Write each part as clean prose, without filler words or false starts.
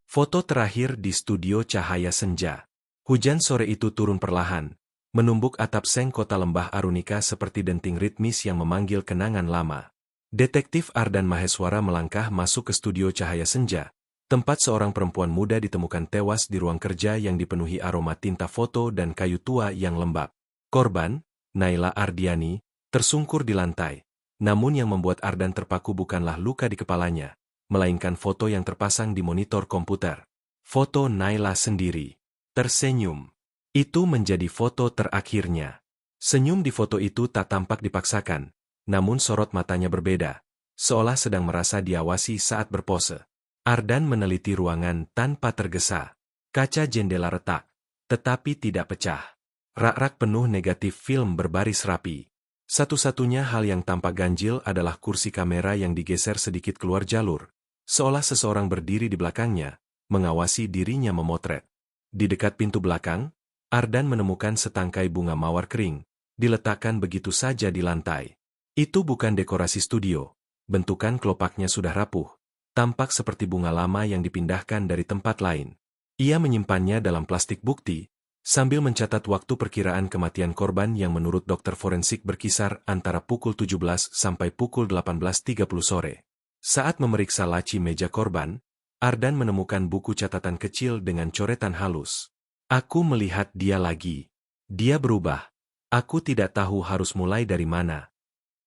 Foto terakhir di studio cahaya senja. Hujan sore itu turun perlahan, menumbuk atap seng kota Lembah Arunika seperti denting ritmis yang memanggil kenangan lama. Detektif Ardan Maheswara melangkah masuk ke studio cahaya senja, tempat seorang perempuan muda ditemukan tewas di ruang kerja yang dipenuhi aroma tinta foto dan kayu tua yang lembab. Korban, Naila Ardiani, tersungkur di lantai. Namun yang membuat Ardan terpaku bukanlah luka di kepalanya, melainkan foto yang terpasang di monitor komputer. Foto Naila sendiri. Tersenyum. Itu menjadi foto terakhirnya. Senyum di foto itu tak tampak dipaksakan, namun sorot matanya berbeda, seolah sedang merasa diawasi saat berpose. Ardan meneliti ruangan tanpa tergesa. Kaca jendela retak, tetapi tidak pecah. Rak-rak penuh negatif film berbaris rapi. Satu-satunya hal yang tampak ganjil adalah kursi kamera yang digeser sedikit keluar jalur, seolah seseorang berdiri di belakangnya, mengawasi dirinya memotret. Di dekat pintu belakang, Ardan menemukan setangkai bunga mawar kering, diletakkan begitu saja di lantai. Itu bukan dekorasi studio, bentukan kelopaknya sudah rapuh, tampak seperti bunga lama yang dipindahkan dari tempat lain. Ia menyimpannya dalam plastik bukti, sambil mencatat waktu perkiraan kematian korban yang menurut dokter forensik berkisar antara pukul 17 sampai pukul 18.30 sore. Saat memeriksa laci meja korban, Ardan menemukan buku catatan kecil dengan coretan halus. Aku melihat dia lagi. Dia berubah. Aku tidak tahu harus mulai dari mana.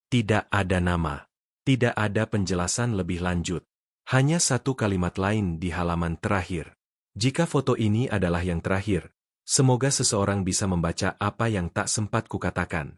Tidak ada nama. Tidak ada penjelasan lebih lanjut. Hanya satu kalimat lain di halaman terakhir. Jika foto ini adalah yang terakhir, semoga seseorang bisa membaca apa yang tak sempat kukatakan.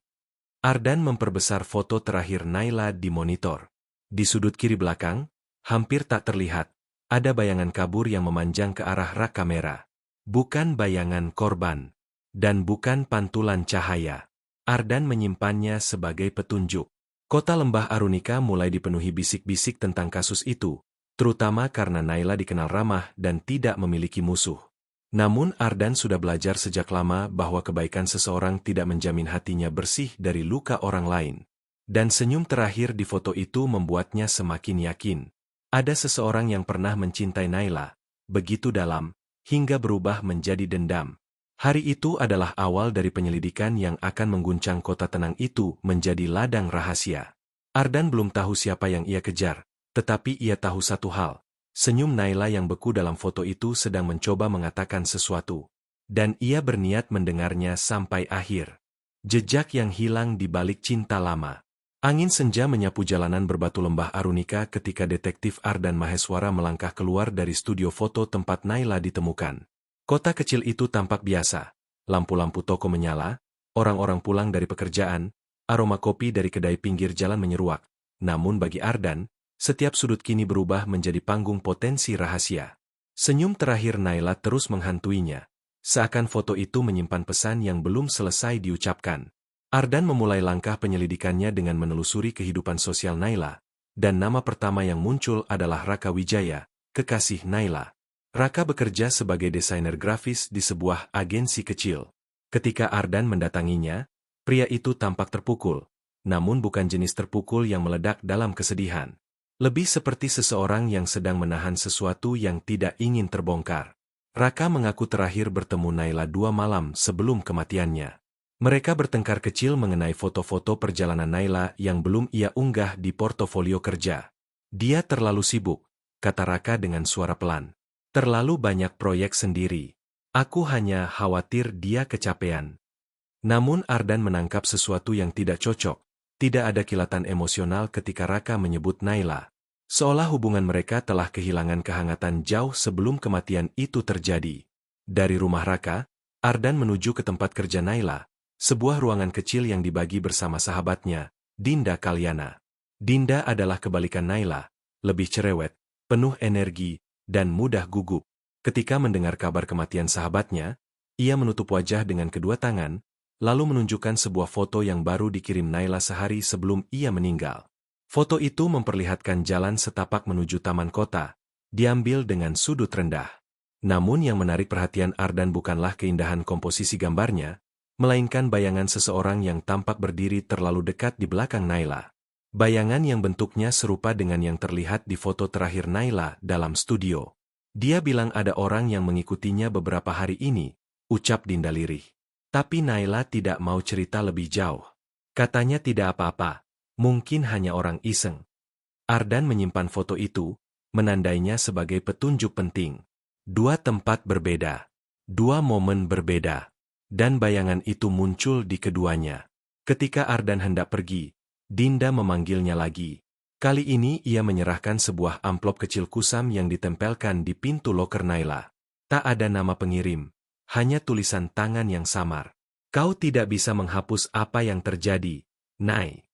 Ardan memperbesar foto terakhir Naila di monitor. Di sudut kiri belakang, hampir tak terlihat, ada bayangan kabur yang memanjang ke arah rak kamera. Bukan bayangan korban. Dan bukan pantulan cahaya. Ardan menyimpannya sebagai petunjuk. Kota Lembah Arunika mulai dipenuhi bisik-bisik tentang kasus itu, terutama karena Naila dikenal ramah dan tidak memiliki musuh. Namun Ardan sudah belajar sejak lama bahwa kebaikan seseorang tidak menjamin hatinya bersih dari luka orang lain. Dan senyum terakhir di foto itu membuatnya semakin yakin. Ada seseorang yang pernah mencintai Naila, begitu dalam, hingga berubah menjadi dendam. Hari itu adalah awal dari penyelidikan yang akan mengguncang kota tenang itu menjadi ladang rahasia. Ardan belum tahu siapa yang ia kejar, tetapi ia tahu satu hal. Senyum Naila yang beku dalam foto itu sedang mencoba mengatakan sesuatu. Dan ia berniat mendengarnya sampai akhir. Jejak yang hilang di balik cinta lama. Angin senja menyapu jalanan berbatu Lembah Arunika ketika detektif Ardan Maheswara melangkah keluar dari studio foto tempat Naila ditemukan. Kota kecil itu tampak biasa. Lampu-lampu toko menyala, orang-orang pulang dari pekerjaan, aroma kopi dari kedai pinggir jalan menyeruak. Namun bagi Ardan, setiap sudut kini berubah menjadi panggung potensi rahasia. Senyum terakhir Naila terus menghantuinya. Seakan foto itu menyimpan pesan yang belum selesai diucapkan. Ardan memulai langkah penyelidikannya dengan menelusuri kehidupan sosial Naila. Dan nama pertama yang muncul adalah Raka Wijaya, kekasih Naila. Raka bekerja sebagai desainer grafis di sebuah agensi kecil. Ketika Ardan mendatanginya, pria itu tampak terpukul, namun bukan jenis terpukul yang meledak dalam kesedihan. Lebih seperti seseorang yang sedang menahan sesuatu yang tidak ingin terbongkar. Raka mengaku terakhir bertemu Naila 2 malam sebelum kematiannya. Mereka bertengkar kecil mengenai foto-foto perjalanan Naila yang belum ia unggah di portofolio kerja. Dia terlalu sibuk, kata Raka dengan suara pelan. Terlalu banyak proyek sendiri. Aku hanya khawatir dia kecapean. Namun Ardan menangkap sesuatu yang tidak cocok. Tidak ada kilatan emosional ketika Raka menyebut Naila. Seolah hubungan mereka telah kehilangan kehangatan jauh sebelum kematian itu terjadi. Dari rumah Raka, Ardan menuju ke tempat kerja Naila, sebuah ruangan kecil yang dibagi bersama sahabatnya, Dinda Kalyana. Dinda adalah kebalikan Naila, lebih cerewet, penuh energi, dan mudah gugup. Ketika mendengar kabar kematian sahabatnya, ia menutup wajah dengan kedua tangan, lalu menunjukkan sebuah foto yang baru dikirim Naila sehari sebelum ia meninggal. Foto itu memperlihatkan jalan setapak menuju taman kota, diambil dengan sudut rendah. Namun yang menarik perhatian Ardan bukanlah keindahan komposisi gambarnya, melainkan bayangan seseorang yang tampak berdiri terlalu dekat di belakang Naila. Bayangan yang bentuknya serupa dengan yang terlihat di foto terakhir Naila dalam studio. Dia bilang ada orang yang mengikutinya beberapa hari ini, ucap Dinda lirih. Tapi Naila tidak mau cerita lebih jauh. Katanya tidak apa-apa, mungkin hanya orang iseng. Ardan menyimpan foto itu, menandainya sebagai petunjuk penting. Dua tempat berbeda, dua momen berbeda, dan bayangan itu muncul di keduanya. Ketika Ardan hendak pergi, Dinda memanggilnya lagi. Kali ini ia menyerahkan sebuah amplop kecil kusam yang ditempelkan di pintu loker Naila. Tak ada nama pengirim, hanya tulisan tangan yang samar. Kau tidak bisa menghapus apa yang terjadi, Nay.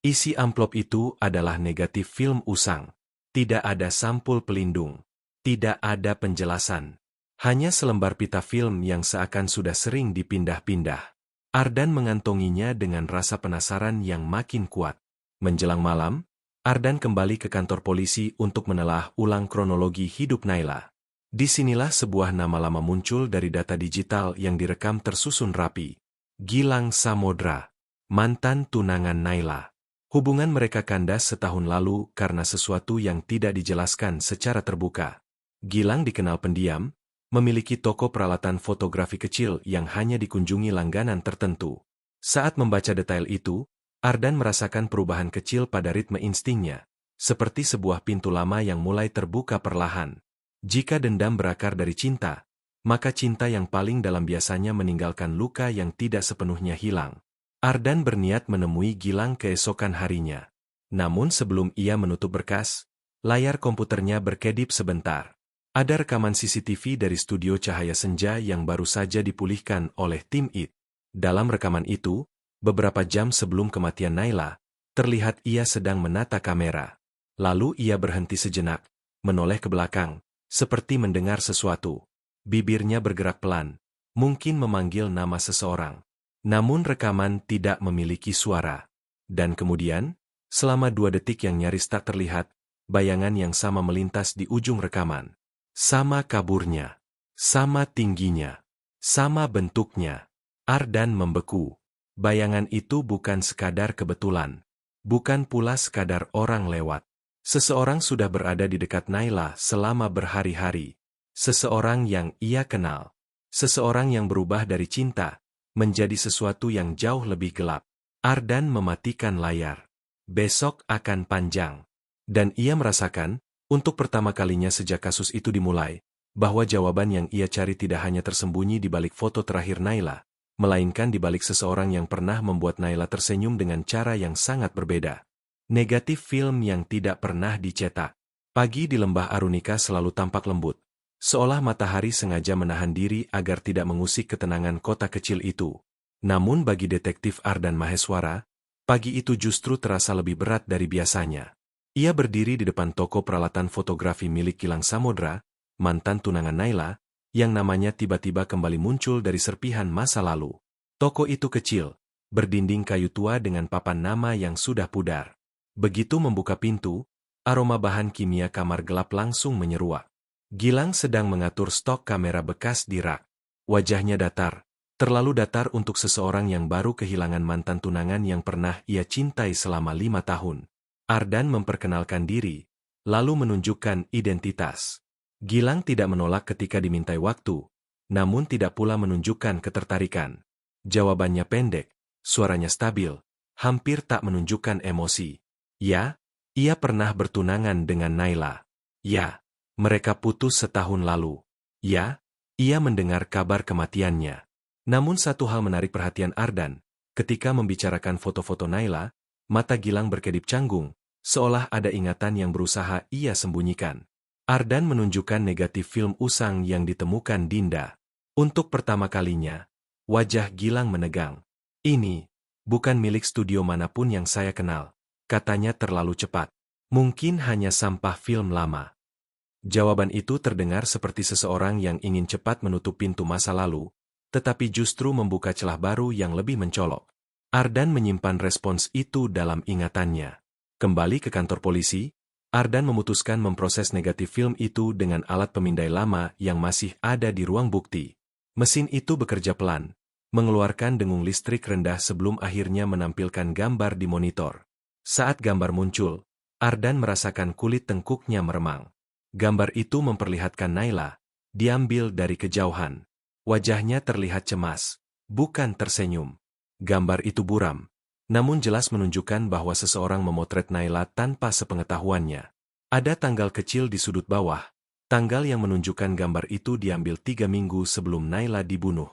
Isi amplop itu adalah negatif film usang. Tidak ada sampul pelindung. Tidak ada penjelasan. Hanya selembar pita film yang seakan sudah sering dipindah-pindah. Ardan mengantonginya dengan rasa penasaran yang makin kuat. Menjelang malam, Ardan kembali ke kantor polisi untuk menelaah ulang kronologi hidup Naila. Disinilah sebuah nama lama muncul dari data digital yang direkam tersusun rapi. Gilang Samodra, mantan tunangan Naila. Hubungan mereka kandas setahun lalu karena sesuatu yang tidak dijelaskan secara terbuka. Gilang dikenal pendiam, memiliki toko peralatan fotografi kecil yang hanya dikunjungi langganan tertentu. Saat membaca detail itu, Ardan merasakan perubahan kecil pada ritme instingnya, seperti sebuah pintu lama yang mulai terbuka perlahan. Jika dendam berakar dari cinta, maka cinta yang paling dalam biasanya meninggalkan luka yang tidak sepenuhnya hilang. Ardan berniat menemui Gilang keesokan harinya. Namun sebelum ia menutup berkas, layar komputernya berkedip sebentar. Ada rekaman CCTV dari studio Cahaya Senja yang baru saja dipulihkan oleh tim IT. Dalam rekaman itu, beberapa jam sebelum kematian Naila, terlihat ia sedang menata kamera. Lalu ia berhenti sejenak, menoleh ke belakang, seperti mendengar sesuatu. Bibirnya bergerak pelan, mungkin memanggil nama seseorang. Namun rekaman tidak memiliki suara. Dan kemudian, selama 2 detik yang nyaris tak terlihat, bayangan yang sama melintas di ujung rekaman. Sama kaburnya, sama tingginya, sama bentuknya. Ardan membeku. Bayangan itu bukan sekadar kebetulan. Bukan pula sekadar orang lewat. Seseorang sudah berada di dekat Naila selama berhari-hari. Seseorang yang ia kenal. Seseorang yang berubah dari cinta menjadi sesuatu yang jauh lebih gelap. Ardan mematikan layar. Besok akan panjang. Dan ia merasakan, untuk pertama kalinya sejak kasus itu dimulai, bahwa jawaban yang ia cari tidak hanya tersembunyi di balik foto terakhir Naila, melainkan di balik seseorang yang pernah membuat Naila tersenyum dengan cara yang sangat berbeda. Negatif film yang tidak pernah dicetak. Pagi di lembah Arunika selalu tampak lembut, seolah matahari sengaja menahan diri agar tidak mengusik ketenangan kota kecil itu. Namun bagi detektif Ardan Maheswara, pagi itu justru terasa lebih berat dari biasanya. Ia berdiri di depan toko peralatan fotografi milik Gilang Samodra, mantan tunangan Naila, yang namanya tiba-tiba kembali muncul dari serpihan masa lalu. Toko itu kecil, berdinding kayu tua dengan papan nama yang sudah pudar. Begitu membuka pintu, aroma bahan kimia kamar gelap langsung menyeruak. Gilang sedang mengatur stok kamera bekas di rak. Wajahnya datar, terlalu datar untuk seseorang yang baru kehilangan mantan tunangan yang pernah ia cintai selama 5 tahun. Ardan memperkenalkan diri, lalu menunjukkan identitas. Gilang tidak menolak ketika dimintai waktu, namun tidak pula menunjukkan ketertarikan. Jawabannya pendek, suaranya stabil, hampir tak menunjukkan emosi. Ya, ia pernah bertunangan dengan Naila. Ya, mereka putus setahun lalu. Ya, ia mendengar kabar kematiannya. Namun satu hal menarik perhatian Ardan, ketika membicarakan foto-foto Naila, mata Gilang berkedip canggung, seolah ada ingatan yang berusaha ia sembunyikan. Ardan menunjukkan negatif film usang yang ditemukan Dinda. Untuk pertama kalinya, wajah Gilang menegang. Ini bukan milik studio manapun yang saya kenal, katanya terlalu cepat. Mungkin hanya sampah film lama. Jawaban itu terdengar seperti seseorang yang ingin cepat menutup pintu masa lalu, tetapi justru membuka celah baru yang lebih mencolok. Ardan menyimpan respons itu dalam ingatannya. Kembali ke kantor polisi, Ardan memutuskan memproses negatif film itu dengan alat pemindai lama yang masih ada di ruang bukti. Mesin itu bekerja pelan, mengeluarkan dengung listrik rendah sebelum akhirnya menampilkan gambar di monitor. Saat gambar muncul, Ardan merasakan kulit tengkuknya meremang. Gambar itu memperlihatkan Naila, diambil dari kejauhan. Wajahnya terlihat cemas, bukan tersenyum. Gambar itu buram, namun jelas menunjukkan bahwa seseorang memotret Naila tanpa sepengetahuannya. Ada tanggal kecil di sudut bawah, tanggal yang menunjukkan gambar itu diambil 3 minggu sebelum Naila dibunuh.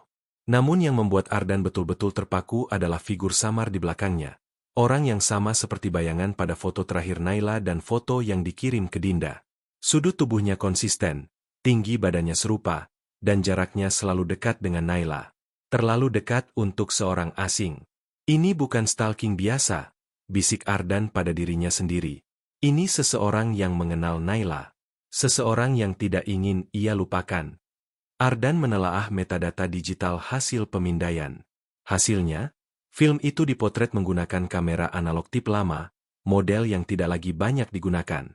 Namun yang membuat Ardan betul-betul terpaku adalah figur samar di belakangnya. Orang yang sama seperti bayangan pada foto terakhir Naila dan foto yang dikirim ke Dinda. Sudut tubuhnya konsisten, tinggi badannya serupa, dan jaraknya selalu dekat dengan Naila. Terlalu dekat untuk seorang asing. Ini bukan stalking biasa, bisik Ardan pada dirinya sendiri. Ini seseorang yang mengenal Naila. Seseorang yang tidak ingin ia lupakan. Ardan menelaah metadata digital hasil pemindaian. Hasilnya, film itu dipotret menggunakan kamera analog tipe lama, model yang tidak lagi banyak digunakan.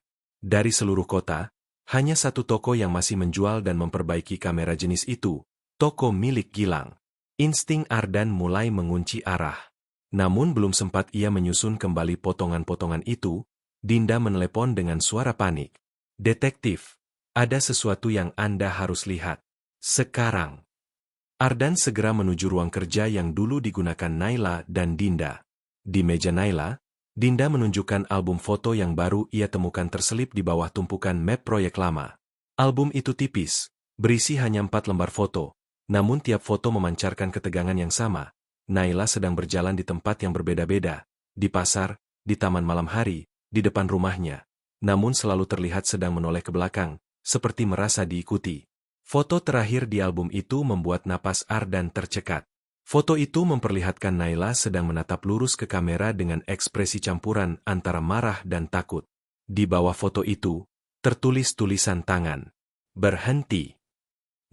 Dari seluruh kota, hanya satu toko yang masih menjual dan memperbaiki kamera jenis itu, toko milik Gilang. Insting Ardan mulai mengunci arah. Namun belum sempat ia menyusun kembali potongan-potongan itu, Dinda menelepon dengan suara panik. "Detektif, ada sesuatu yang Anda harus lihat. Sekarang." Ardan segera menuju ruang kerja yang dulu digunakan Naila dan Dinda. Di meja Naila, Dinda menunjukkan album foto yang baru ia temukan terselip di bawah tumpukan map proyek lama. Album itu tipis, berisi hanya 4 lembar foto, namun tiap foto memancarkan ketegangan yang sama. Naila sedang berjalan di tempat yang berbeda-beda, di pasar, di taman malam hari, di depan rumahnya. Namun selalu terlihat sedang menoleh ke belakang, seperti merasa diikuti. Foto terakhir di album itu membuat napas Ardan tercekat. Foto itu memperlihatkan Naila sedang menatap lurus ke kamera dengan ekspresi campuran antara marah dan takut. Di bawah foto itu, tertulis tulisan tangan. "Berhenti."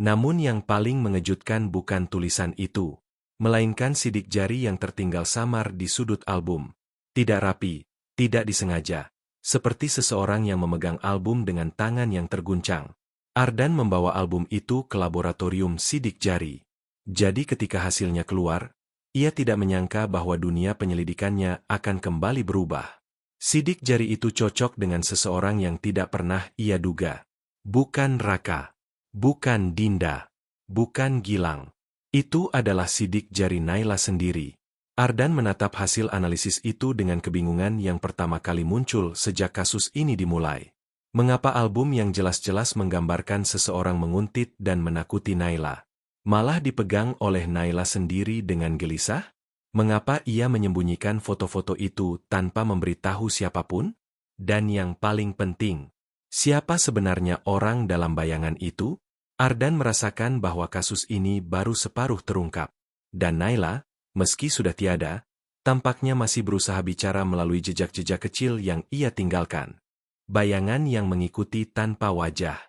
Namun yang paling mengejutkan bukan tulisan itu, melainkan sidik jari yang tertinggal samar di sudut album. Tidak rapi, tidak disengaja, seperti seseorang yang memegang album dengan tangan yang terguncang. Ardan membawa album itu ke laboratorium sidik jari. Jadi ketika hasilnya keluar, ia tidak menyangka bahwa dunia penyelidikannya akan kembali berubah. Sidik jari itu cocok dengan seseorang yang tidak pernah ia duga. Bukan Raka, bukan Dinda, bukan Gilang. Itu adalah sidik jari Naila sendiri. Ardan menatap hasil analisis itu dengan kebingungan yang pertama kali muncul sejak kasus ini dimulai. Mengapa album yang jelas-jelas menggambarkan seseorang menguntit dan menakuti Naila malah dipegang oleh Naila sendiri dengan gelisah? Mengapa ia menyembunyikan foto-foto itu tanpa memberitahu siapapun? Dan yang paling penting, siapa sebenarnya orang dalam bayangan itu? Ardan merasakan bahwa kasus ini baru separuh terungkap. Dan Naila, meski sudah tiada, tampaknya masih berusaha bicara melalui jejak-jejak kecil yang ia tinggalkan. Bayangan yang mengikuti tanpa wajah.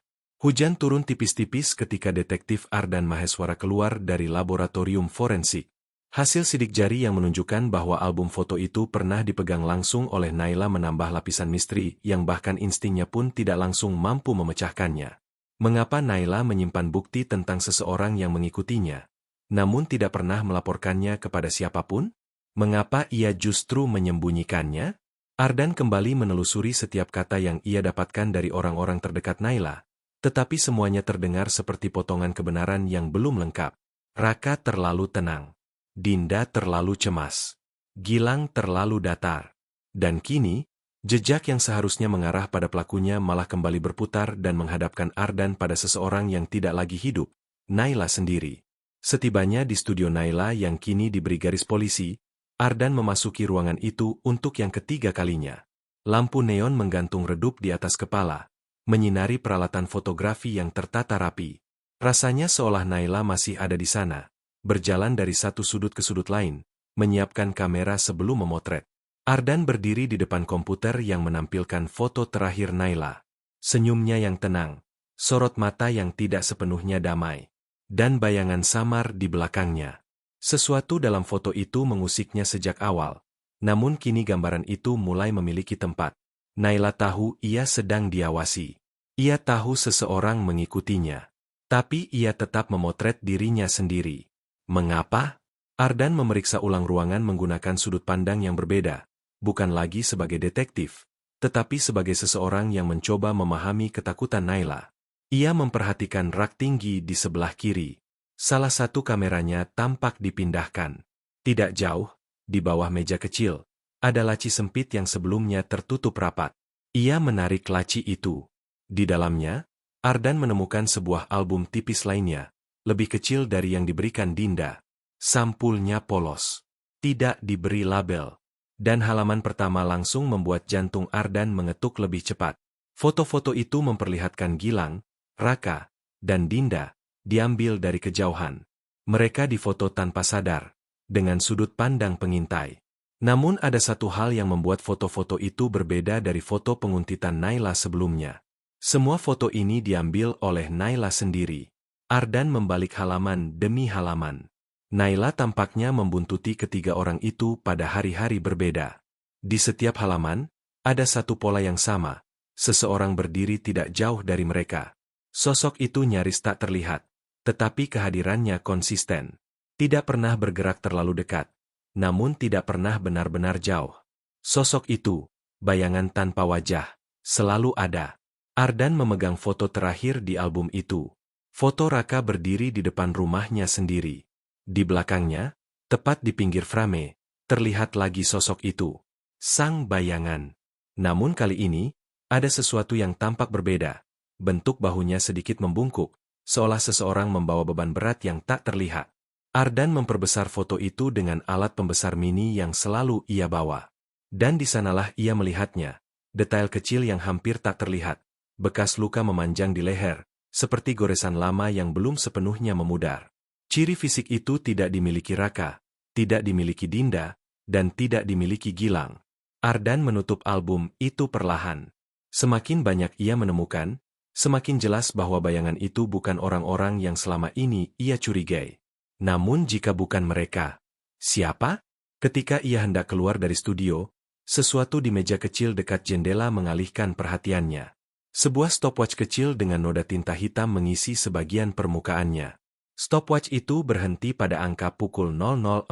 Hujan turun tipis-tipis ketika detektif Ardan Maheswara keluar dari laboratorium forensik. Hasil sidik jari yang menunjukkan bahwa album foto itu pernah dipegang langsung oleh Naila menambah lapisan misteri yang bahkan instingnya pun tidak langsung mampu memecahkannya. Mengapa Naila menyimpan bukti tentang seseorang yang mengikutinya, namun tidak pernah melaporkannya kepada siapapun? Mengapa ia justru menyembunyikannya? Ardan kembali menelusuri setiap kata yang ia dapatkan dari orang-orang terdekat Naila. Tetapi semuanya terdengar seperti potongan kebenaran yang belum lengkap. Raka terlalu tenang. Dinda terlalu cemas. Gilang terlalu datar. Dan kini, jejak yang seharusnya mengarah pada pelakunya malah kembali berputar dan menghadapkan Ardan pada seseorang yang tidak lagi hidup, Naila sendiri. Setibanya di studio Naila yang kini diberi garis polisi, Ardan memasuki ruangan itu untuk yang ketiga kalinya. Lampu neon menggantung redup di atas kepala, menyinari peralatan fotografi yang tertata rapi. Rasanya seolah Naila masih ada di sana, berjalan dari satu sudut ke sudut lain, menyiapkan kamera sebelum memotret. Ardan berdiri di depan komputer yang menampilkan foto terakhir Naila. Senyumnya yang tenang, sorot mata yang tidak sepenuhnya damai, dan bayangan samar di belakangnya. Sesuatu dalam foto itu mengusiknya sejak awal, namun kini gambaran itu mulai memiliki tempat. Naila tahu ia sedang diawasi. Ia tahu seseorang mengikutinya. Tapi ia tetap memotret dirinya sendiri. Mengapa? Ardan memeriksa ulang ruangan menggunakan sudut pandang yang berbeda. Bukan lagi sebagai detektif, tetapi sebagai seseorang yang mencoba memahami ketakutan Naila. Ia memperhatikan rak tinggi di sebelah kiri. Salah satu kameranya tampak dipindahkan. Tidak jauh, di bawah meja kecil, ada laci sempit yang sebelumnya tertutup rapat. Ia menarik laci itu. Di dalamnya, Ardan menemukan sebuah album tipis lainnya, lebih kecil dari yang diberikan Dinda. Sampulnya polos, tidak diberi label. Dan halaman pertama langsung membuat jantung Ardan mengetuk lebih cepat. Foto-foto itu memperlihatkan Gilang, Raka, dan Dinda, diambil dari kejauhan. Mereka difoto tanpa sadar, dengan sudut pandang pengintai. Namun ada satu hal yang membuat foto-foto itu berbeda dari foto penguntitan Naila sebelumnya. Semua foto ini diambil oleh Naila sendiri. Ardan membalik halaman demi halaman. Naila tampaknya membuntuti ketiga orang itu pada hari-hari berbeda. Di setiap halaman, ada satu pola yang sama. Seseorang berdiri tidak jauh dari mereka. Sosok itu nyaris tak terlihat, tetapi kehadirannya konsisten. Tidak pernah bergerak terlalu dekat, namun tidak pernah benar-benar jauh. Sosok itu, bayangan tanpa wajah, selalu ada. Ardan memegang foto terakhir di album itu. Foto Raka berdiri di depan rumahnya sendiri. Di belakangnya, tepat di pinggir frame, terlihat lagi sosok itu. Sang bayangan. Namun kali ini, ada sesuatu yang tampak berbeda. Bentuk bahunya sedikit membungkuk, seolah seseorang membawa beban berat yang tak terlihat. Ardan memperbesar foto itu dengan alat pembesar mini yang selalu ia bawa. Dan di sanalah ia melihatnya. Detail kecil yang hampir tak terlihat. Bekas luka memanjang di leher, seperti goresan lama yang belum sepenuhnya memudar. Ciri fisik itu tidak dimiliki Raka, tidak dimiliki Dinda, dan tidak dimiliki Gilang. Ardan menutup album itu perlahan. Semakin banyak ia menemukan, semakin jelas bahwa bayangan itu bukan orang-orang yang selama ini ia curigai. Namun jika bukan mereka, siapa? Ketika ia hendak keluar dari studio, sesuatu di meja kecil dekat jendela mengalihkan perhatiannya. Sebuah stopwatch kecil dengan noda tinta hitam mengisi sebagian permukaannya. Stopwatch itu berhenti pada angka pukul 00.47.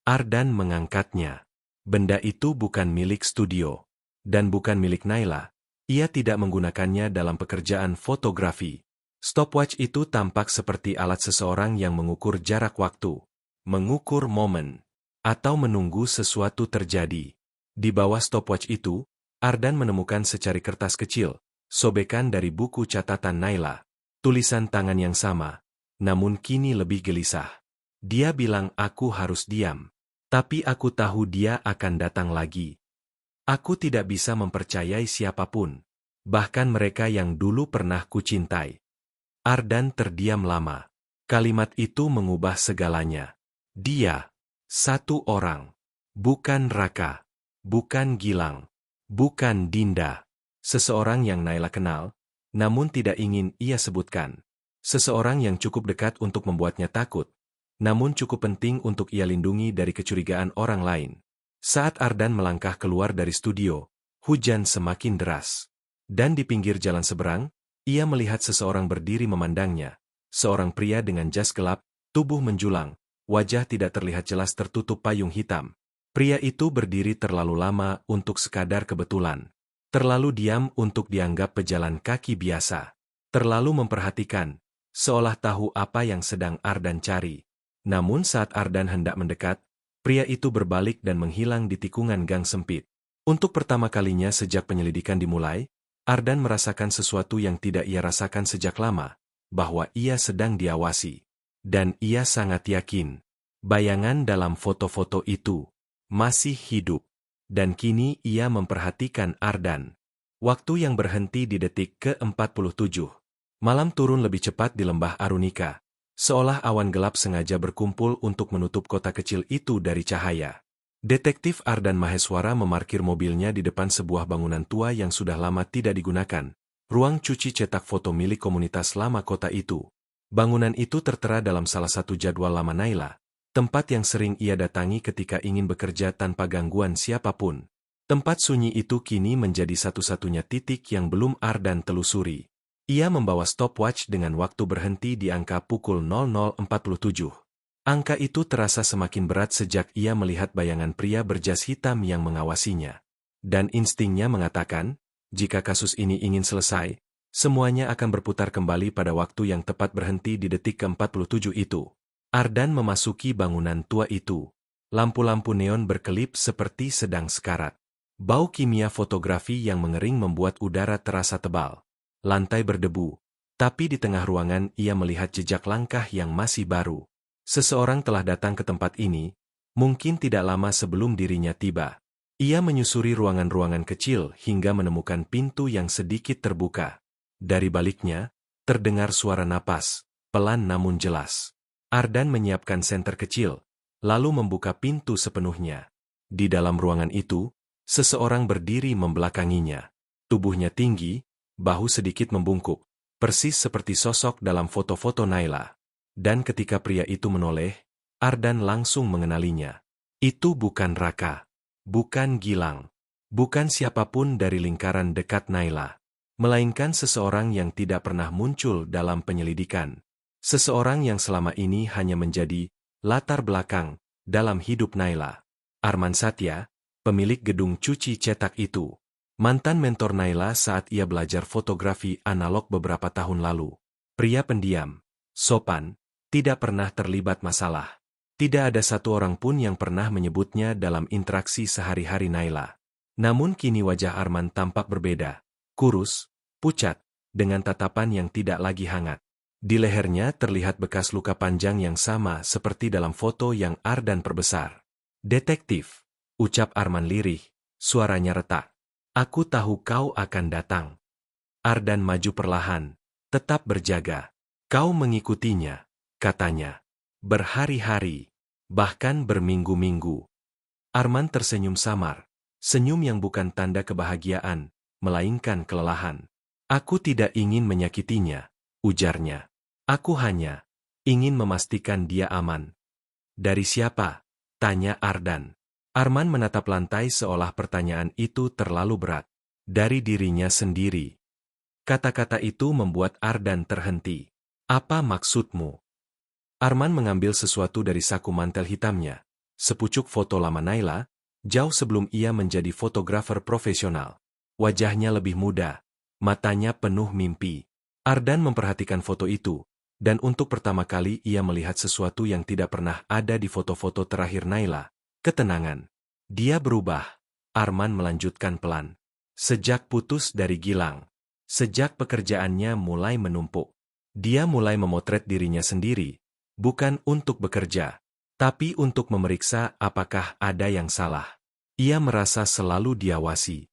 Ardan mengangkatnya. Benda itu bukan milik studio. Dan bukan milik Naila. Ia tidak menggunakannya dalam pekerjaan fotografi. Stopwatch itu tampak seperti alat seseorang yang mengukur jarak waktu. Mengukur momen. Atau menunggu sesuatu terjadi. Di bawah stopwatch itu, Ardan menemukan secari kertas kecil, sobekan dari buku catatan Naila. Tulisan tangan yang sama. Namun kini lebih gelisah. Dia bilang aku harus diam. Tapi aku tahu dia akan datang lagi. Aku tidak bisa mempercayai siapapun. Bahkan mereka yang dulu pernah kucintai. Ardan terdiam lama. Kalimat itu mengubah segalanya. Dia. Satu orang. Bukan Raka. Bukan Gilang. Bukan Dinda. Seseorang yang Naila kenal, namun tidak ingin ia sebutkan. Seseorang yang cukup dekat untuk membuatnya takut, namun cukup penting untuk ia lindungi dari kecurigaan orang lain. Saat Ardan melangkah keluar dari studio, hujan semakin deras. Dan di pinggir jalan seberang, ia melihat seseorang berdiri memandangnya. Seorang pria dengan jas gelap, tubuh menjulang, wajah tidak terlihat jelas tertutup payung hitam. Pria itu berdiri terlalu lama untuk sekadar kebetulan. Terlalu diam untuk dianggap pejalan kaki biasa. Terlalu memperhatikan, seolah tahu apa yang sedang Ardan cari. Namun saat Ardan hendak mendekat, pria itu berbalik dan menghilang di tikungan gang sempit. Untuk pertama kalinya sejak penyelidikan dimulai, Ardan merasakan sesuatu yang tidak ia rasakan sejak lama, bahwa ia sedang diawasi. Dan ia sangat yakin, bayangan dalam foto-foto itu masih hidup. Dan kini ia memperhatikan Ardan. Waktu yang berhenti di detik ke-47. Malam turun lebih cepat di lembah Arunika. Seolah awan gelap sengaja berkumpul untuk menutup kota kecil itu dari cahaya. Detektif Ardan Maheswara memarkir mobilnya di depan sebuah bangunan tua yang sudah lama tidak digunakan. Ruang cuci cetak foto milik komunitas lama kota itu. Bangunan itu tertera dalam salah satu jadwal lama Naila. Tempat yang sering ia datangi ketika ingin bekerja tanpa gangguan siapapun. Tempat sunyi itu kini menjadi satu-satunya titik yang belum Ardan telusuri. Ia membawa stopwatch dengan waktu berhenti di angka pukul 00.47. Angka itu terasa semakin berat sejak ia melihat bayangan pria berjas hitam yang mengawasinya. Dan instingnya mengatakan, jika kasus ini ingin selesai, semuanya akan berputar kembali pada waktu yang tepat berhenti di detik ke-47 itu. Ardan memasuki bangunan tua itu. Lampu-lampu neon berkelip seperti sedang sekarat. Bau kimia fotografi yang mengering membuat udara terasa tebal. Lantai berdebu. Tapi di tengah ruangan ia melihat jejak langkah yang masih baru. Seseorang telah datang ke tempat ini, mungkin tidak lama sebelum dirinya tiba. Ia menyusuri ruangan-ruangan kecil hingga menemukan pintu yang sedikit terbuka. Dari baliknya, terdengar suara napas, pelan namun jelas. Ardan menyiapkan senter kecil, lalu membuka pintu sepenuhnya. Di dalam ruangan itu, seseorang berdiri membelakanginya. Tubuhnya tinggi, bahu sedikit membungkuk, persis seperti sosok dalam foto-foto Naila. Dan ketika pria itu menoleh, Ardan langsung mengenalinya. Itu bukan Raka. Bukan Gilang, bukan siapapun dari lingkaran dekat Naila, melainkan seseorang yang tidak pernah muncul dalam penyelidikan. Seseorang yang selama ini hanya menjadi latar belakang dalam hidup Naila. Arman Satya, pemilik gedung cuci cetak itu, mantan mentor Naila saat ia belajar fotografi analog beberapa tahun lalu. Pria pendiam, sopan, tidak pernah terlibat masalah. Tidak ada satu orang pun yang pernah menyebutnya dalam interaksi sehari-hari Naila. Namun kini wajah Arman tampak berbeda. Kurus, pucat, dengan tatapan yang tidak lagi hangat. Di lehernya terlihat bekas luka panjang yang sama seperti dalam foto yang Ardan perbesar. "Detektif," ucap Arman lirih, suaranya retak. "Aku tahu kau akan datang." Ardan maju perlahan, tetap berjaga. "Kau mengikutinya," katanya. "Berhari-hari, bahkan berminggu-minggu." Arman tersenyum samar, senyum yang bukan tanda kebahagiaan, melainkan kelelahan. "Aku tidak ingin menyakitinya," ujarnya. "Aku hanya ingin memastikan dia aman." "Dari siapa?" tanya Ardan. Arman menatap lantai seolah pertanyaan itu terlalu berat. "Dari dirinya sendiri." Kata-kata itu membuat Ardan terhenti. "Apa maksudmu?" Arman mengambil sesuatu dari saku mantel hitamnya, sepucuk foto lama Naila, jauh sebelum ia menjadi fotografer profesional. Wajahnya lebih muda, matanya penuh mimpi. Ardan memperhatikan foto itu, dan untuk pertama kali ia melihat sesuatu yang tidak pernah ada di foto-foto terakhir Naila, ketenangan. "Dia berubah," Arman melanjutkan pelan. "Sejak putus dari Gilang, sejak pekerjaannya mulai menumpuk, dia mulai memotret dirinya sendiri. Bukan untuk bekerja, tapi untuk memeriksa apakah ada yang salah. Ia merasa selalu diawasi."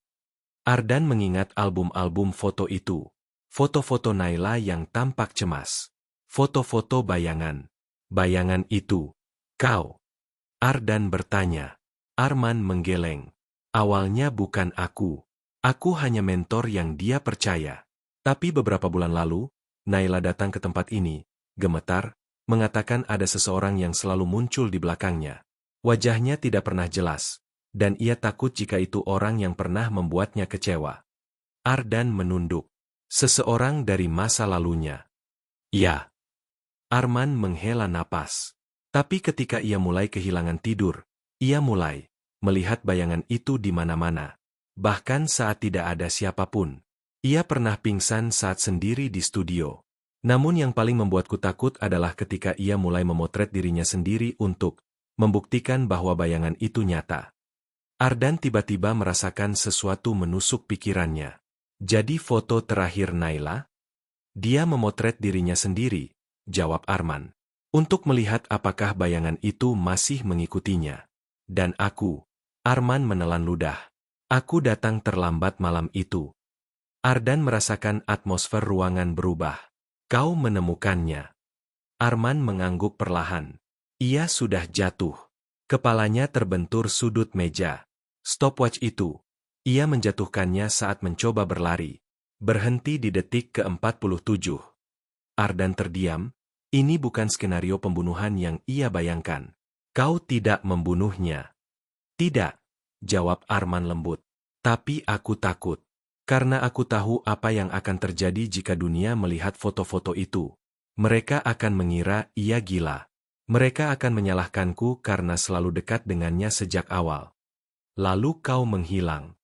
Ardan mengingat album-album foto itu. Foto-foto Naila yang tampak cemas. Foto-foto bayangan. "Bayangan itu, kau?" Ardan bertanya. Arman menggeleng. "Awalnya bukan aku. Aku hanya mentor yang dia percaya. Tapi beberapa bulan lalu, Naila datang ke tempat ini, gemetar, mengatakan ada seseorang yang selalu muncul di belakangnya. Wajahnya tidak pernah jelas, dan ia takut jika itu orang yang pernah membuatnya kecewa." Ardan menunduk. "Seseorang dari masa lalunya." "Ya." Arman menghela napas. Tapi ketika ia mulai kehilangan tidur, ia mulai melihat bayangan itu di mana-mana. Bahkan saat tidak ada siapapun. Ia pernah pingsan saat sendiri di studio. Namun yang paling membuatku takut adalah ketika ia mulai memotret dirinya sendiri untuk membuktikan bahwa bayangan itu nyata. Ardan tiba-tiba merasakan sesuatu menusuk pikirannya. "Jadi foto terakhir Naila?" "Dia memotret dirinya sendiri," jawab Arman. "Untuk melihat apakah bayangan itu masih mengikutinya. Dan aku," Arman menelan ludah. "Aku datang terlambat malam itu." Ardan merasakan atmosfer ruangan berubah. "Kau menemukannya?" Arman mengangguk perlahan. Ia sudah jatuh. Kepalanya terbentur sudut meja. Stopwatch itu. Ia menjatuhkannya saat mencoba berlari. Berhenti di detik ke-47. Ardan terdiam. Ini bukan skenario pembunuhan yang ia bayangkan. "Kau tidak membunuhnya." "Tidak," jawab Arman lembut. "Tapi aku takut. Karena aku tahu apa yang akan terjadi jika dunia melihat foto-foto itu. Mereka akan mengira ia gila. Mereka akan menyalahkanku karena selalu dekat dengannya sejak awal. Lalu kau menghilang."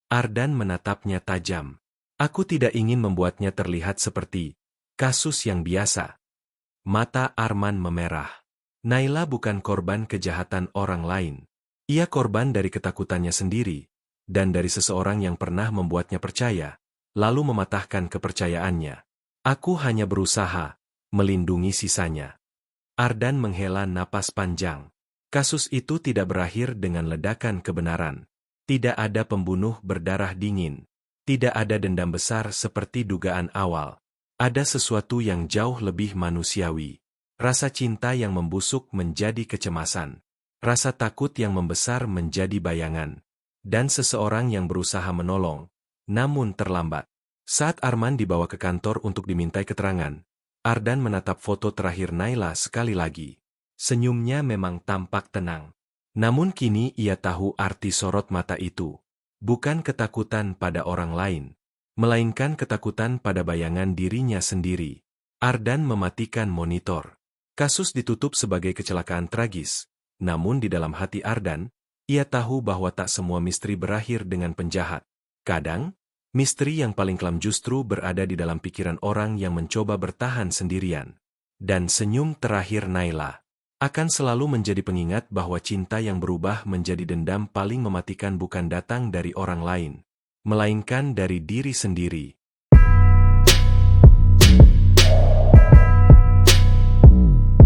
Ardan menatapnya tajam. Aku tidak ingin membuatnya terlihat seperti kasus yang biasa. Mata Arman memerah. Naila bukan korban kejahatan orang lain. Ia korban dari ketakutannya sendiri, dan dari seseorang yang pernah membuatnya percaya, lalu mematahkan kepercayaannya. Aku hanya berusaha melindungi sisanya. Ardan menghela napas panjang. Kasus itu tidak berakhir dengan ledakan kebenaran. Tidak ada pembunuh berdarah dingin. Tidak ada dendam besar seperti dugaan awal. Ada sesuatu yang jauh lebih manusiawi. Rasa cinta yang membusuk menjadi kecemasan. Rasa takut yang membesar menjadi bayangan. Dan seseorang yang berusaha menolong, namun terlambat. Saat Arman dibawa ke kantor untuk dimintai keterangan, Ardan menatap foto terakhir Naila sekali lagi. Senyumnya memang tampak tenang. Namun kini ia tahu arti sorot mata itu. Bukan ketakutan pada orang lain, melainkan ketakutan pada bayangan dirinya sendiri. Ardan mematikan monitor. Kasus ditutup sebagai kecelakaan tragis. Namun di dalam hati Ardan, ia tahu bahwa tak semua misteri berakhir dengan penjahat. Kadang, misteri yang paling kelam justru berada di dalam pikiran orang yang mencoba bertahan sendirian. Dan senyum terakhir Naila akan selalu menjadi pengingat bahwa cinta yang berubah menjadi dendam paling mematikan bukan datang dari orang lain, melainkan dari diri sendiri.